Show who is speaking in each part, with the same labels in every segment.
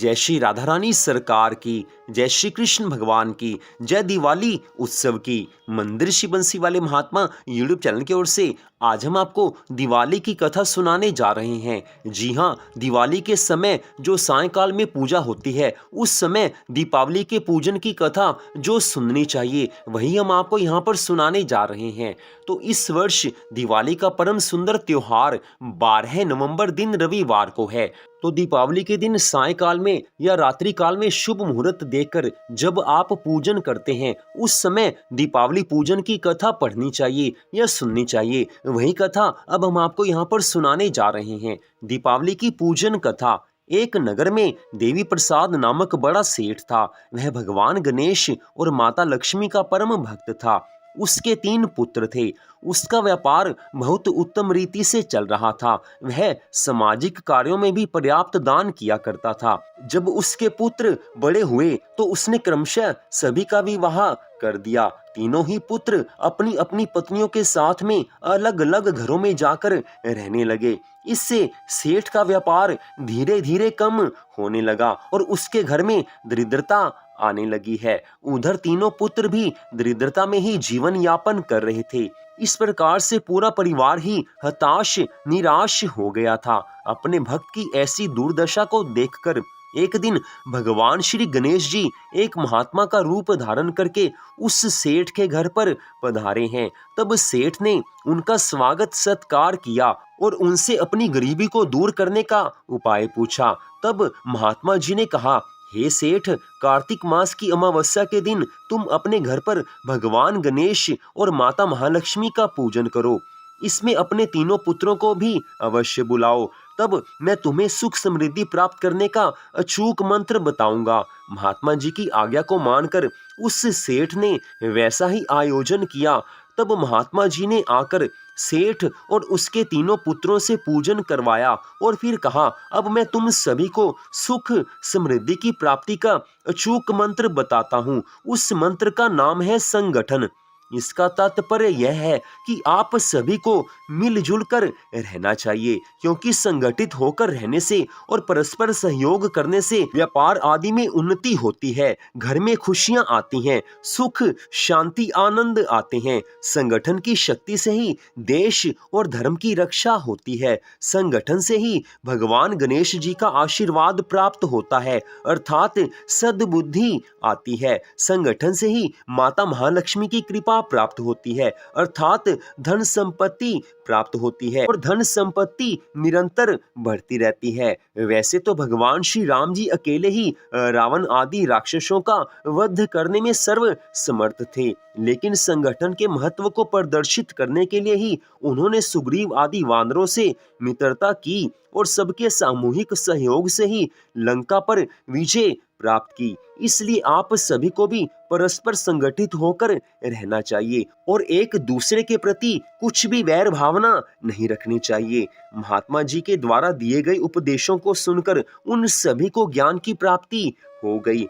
Speaker 1: जय श्री राधा रानी सरकार की, जय श्री कृष्ण भगवान की, जय दिवाली उत्सव की। मंदिर श्री बंसी वाले महात्मा यूट्यूब चैनल की ओर से आज हम आपको दिवाली की कथा सुनाने जा रहे हैं। जी हाँ, दिवाली के समय जो सायंकाल में पूजा होती है, उस समय दीपावली के पूजन की कथा जो सुननी चाहिए, वही हम आपको यहाँ पर सुनाने जा रहे हैं। तो इस वर्ष दिवाली का परम सुंदर त्योहार 12 नवंबर दिन रविवार को है। तो दीपावली के दिन सायंकाल में या रात्रि काल में शुभ मुहूर्त देखकर जब आप पूजन करते हैं, उस समय दीपावली पूजन की कथा पढ़नी चाहिए या सुननी चाहिए। वही कथा अब हम आपको यहाँ पर सुनाने जा रहे हैं। दीपावली की पूजन कथा। एक नगर में देवी प्रसाद नामक बड़ा सेठ था। वह भगवान गणेश और माता लक्ष्मी का परम भक्त था। उसके 3 पुत्र थे। उसका व्यापार बहुत उत्तम रीति से चल रहा था। वह सामाजिक कार्यों में भी पर्याप्त दान किया करता था। जब उसके पुत्र बड़े हुए तो उसने क्रमशः सभी का विवाह कर दिया। तीनों ही पुत्र अपनी अपनी पत्नियों के साथ में अलग अलग घरों में जाकर रहने लगे। इससे सेठ का व्यापार धीरे धीरे कम होने लगा और उसके घर में दरिद्रता आने लगी है। उधर तीनों पुत्र भी दरिद्रता में ही जीवन यापन कर रहे थे। इस प्रकार से पूरा परिवार ही हताश निराश हो गया था। अपने भक्त की ऐसी दुर्दशा को देखकर एक दिन भगवान श्री गणेश जी एक महात्मा का रूप धारण करके उस सेठ के घर पर पधारे हैं। तब सेठ ने उनका स्वागत सत्कार किया और उनसे अपनी गरीबी को दूर करने का उपाय पूछा। तब महात्मा जी ने कहा, हे सेठ, कार्तिक मास की अमावस्या के दिन तुम अपने घर पर भगवान गणेश और माता महालक्ष्मी का पूजन करो। इसमें अपने तीनों पुत्रों को भी अवश्य बुलाओ। तब मैं तुम्हें सुख समृद्धि प्राप्त करने का अचूक मंत्र बताऊंगा। महात्मा जी की आज्ञा को मानकर उस सेठ ने वैसा ही आयोजन किया। तब महात्मा जी ने आकर सेठ और उसके तीनों पुत्रों से पूजन करवाया और फिर कहा, अब मैं तुम सभी को सुख समृद्धि की प्राप्ति का अचूक मंत्र बताता हूँ। उस मंत्र का नाम है संगठन। इसका तात्पर्य यह है कि आप सभी को मिलजुल कर रहना चाहिए, क्योंकि संगठित होकर रहने से और परस्पर सहयोग करने से व्यापार आदि में उन्नति होती है, घर में खुशियां आती हैं, सुख शांति आनंद आते हैं। संगठन की शक्ति से ही देश और धर्म की रक्षा होती है। संगठन से ही भगवान गणेश जी का आशीर्वाद प्राप्त होता है, अर्थात सद्बुद्धि आती है। संगठन से ही माता महालक्ष्मी की कृपा प्राप्त होती है, अर्थात धन संपत्ति प्राप्त होती है और धन संपत्ति निरंतर बढ़ती रहती है। वैसे तो भगवान श्री राम जी अकेले ही रावण आदि राक्षसों का वध करने में सर्व समर्थ थे, लेकिन संगठन के महत्व को प्रदर्शित करने के लिए ही उन्होंने सुग्रीव आदि वानरों से मित्रता की और सबके सामूहिक सहयोग से ही लंका पर विजय प्राप्त की। इसलिए आप सभी को भी परस्पर संगठित होकर रहना चाहिए और एक दूसरे के प्रति कुछ भी वैर भावना नहीं रखनी चाहिए। महात्मा जी के द्वारा दिए गए उपदेशों को सुनकर उन सभी को ज्ञान की प्राप्ति हो गई।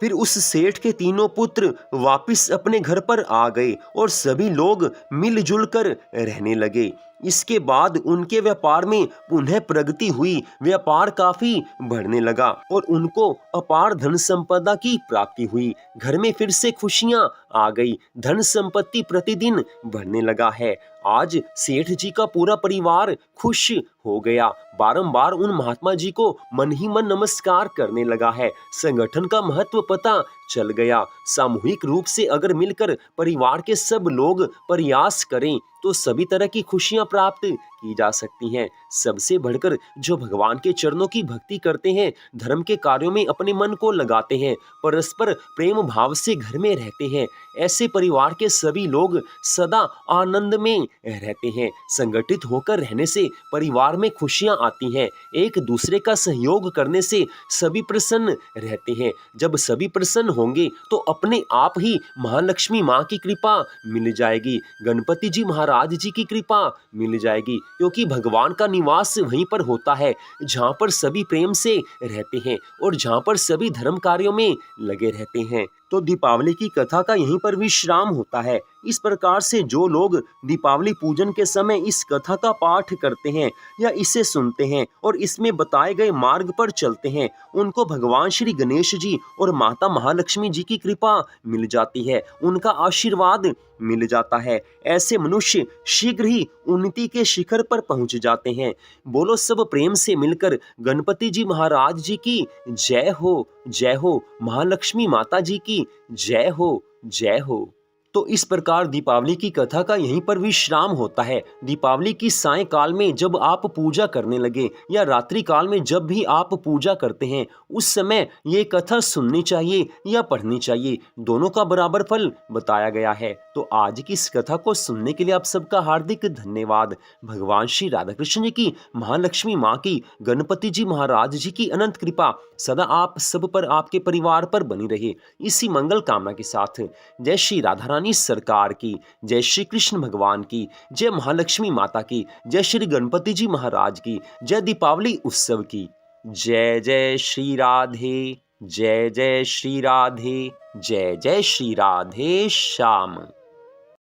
Speaker 1: फिर उस सेठ के तीनों पुत्र वापिस अपने घर पर आ गए और सभी लोग मिलजुल कर रहने लगे। इसके बाद उनके व्यापार में पुनः प्रगति हुई। व्यापार काफी बढ़ने लगा और उनको अपार धन संपदा की प्राप्ति हुई। घर में फिर से खुशियां आ गई। धन संपत्ति प्रतिदिन बढ़ने लगा है। आज सेठ जी का पूरा परिवार खुश हो गया। बारंबार उन महात्मा जी को मन ही मन नमस्कार करने लगा है। संगठन का महत्व पता चल गया। सामूहिक रूप से अगर मिलकर परिवार के सब लोग प्रयास करें तो सभी तरह की खुशियां प्राप्त की जा सकती हैं। सबसे बढ़कर जो भगवान के चरणों की भक्ति करते हैं, धर्म के कार्यों में अपने मन को लगाते हैं, परस्पर प्रेम भाव से घर में रहते हैं, ऐसे परिवार के सभी लोग सदा आनंद में रहते हैं। संगठित होकर रहने से परिवार में खुशियां आती हैं। एक दूसरे का सहयोग करने से सभी प्रसन्न रहते हैं। जब सभी प्रसन्न होंगे तो अपने आप ही महालक्ष्मी माँ की कृपा मिल जाएगी, गणपति जी महाराज जी की कृपा मिल जाएगी, क्योंकि भगवान का निवास वहीं पर होता है जहाँ पर सभी प्रेम से रहते हैं और जहाँ पर सभी धर्म कार्यों में लगे रहते हैं। तो दीपावली की कथा का यहीं पर विश्राम होता है। इस प्रकार से जो लोग दीपावली पूजन के समय इस कथा का पाठ करते हैं या इसे सुनते हैं और इसमें बताए गए मार्ग पर चलते हैं, उनको भगवान श्री गणेश जी और माता महालक्ष्मी जी की कृपा मिल जाती है, उनका आशीर्वाद मिल जाता है। ऐसे मनुष्य शीघ्र ही उन्नति के शिखर पर पहुंच जाते हैं। बोलो सब प्रेम से मिलकर गणपति जी महाराज जी की जय हो, जय हो। महालक्ष्मी माता जी की जय हो, जय हो। तो इस प्रकार दीपावली की कथा का यहीं पर विश्राम होता है। दीपावली की सायंकाल में जब आप पूजा करने लगे या रात्रि काल में जब भी आप पूजा करते हैं, उस समय ये कथा सुननी चाहिए या पढ़नी चाहिए, दोनों का बराबर फल बताया गया है। तो आज की इस कथा को सुनने के लिए आप सबका हार्दिक धन्यवाद। भगवान श्री राधा कृष्ण जी की, महालक्ष्मी माँ की, गणपति जी महाराज जी की अनंत कृपा सदा आप सब पर, आपके परिवार पर बनी रहे। इसी मंगल कामना के साथ जय श्री राधा रानी सरकार की, जय श्री कृष्ण भगवान की, जय महालक्ष्मी माता की, जय श्री गणपति जी महाराज की, जय दीपावली उत्सव की। जय जय श्री राधे, जय जय श्री राधे, जय जय श्री राधे श्याम।